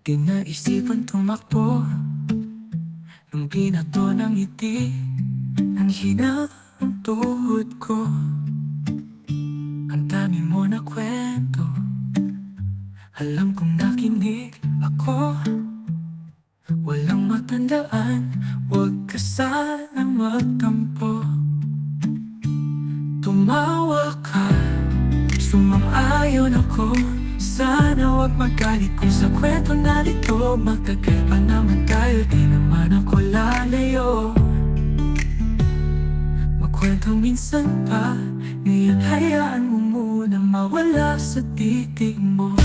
Di naisipan tumakbo nung binato ng ngiti. Ang hina ng tuhod ko. Ang dami mo na kwento. Alam kong nakinig ako. Walang matandaan, huwag ka sanang magtampo. Tumawa ka, sumang-ayon ako. Sana huwag magalit kung sa kwento na dito. Magtagal pa naman tayo, di naman ako lalayo. Magkwento minsan pa, ngayon hayaan mo muna mawala sa titig mo.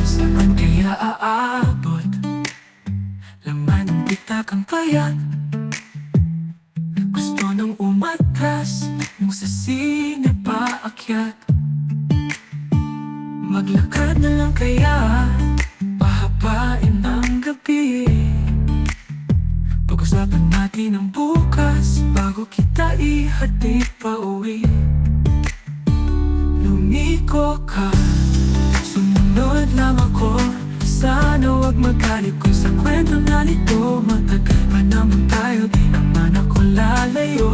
Saan kaya aabot? Laman ng bitakang payat. Gusto nang umatras nung sa sine paakyat. Maglakad na lang kaya, pahabain ang gabi. Pag-usapan natin ang bukas bago kita ihatid pa uwi. Lumiko ka, sumunod lang ako. Sana huwag magalit kung sa kwento na nito. Matagal pa naman tayo, di naman ako lalayo.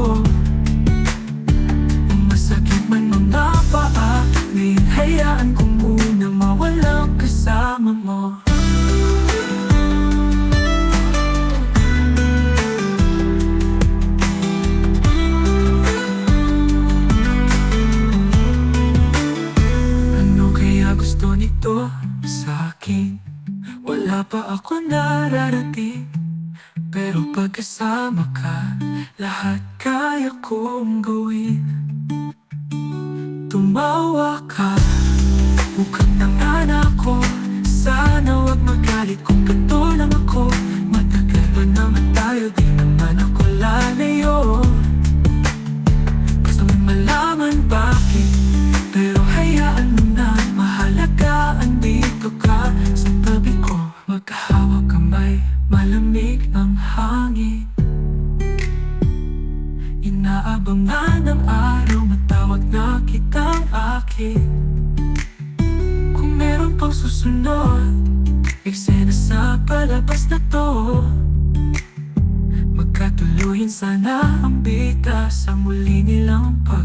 Kung masakit man mga paa, ngayon hayaan ko muna mawalang kasama mo. Ano kaya gusto nito sa akin? Wala pa ako nararating, pero pagkasama ka, lahat kaya kong gawin. Tumawa ka, mukhang nangana ko. Sana huwag magalit kung ganito lang ako. Matagal pa naman tayo, di naman ako lalayo. Gusto mo malaman bakit, pero hayaan mo na. Mahalaga andito ka sa tabi ko. Magkahawak kamay, malamig ang hangin. Inaabangan ng araw, matawag na kitang akin. Kung meron pang susunod, eksena sa palabas na to. Magkatuluyan sana ang bida sa muli nilang pag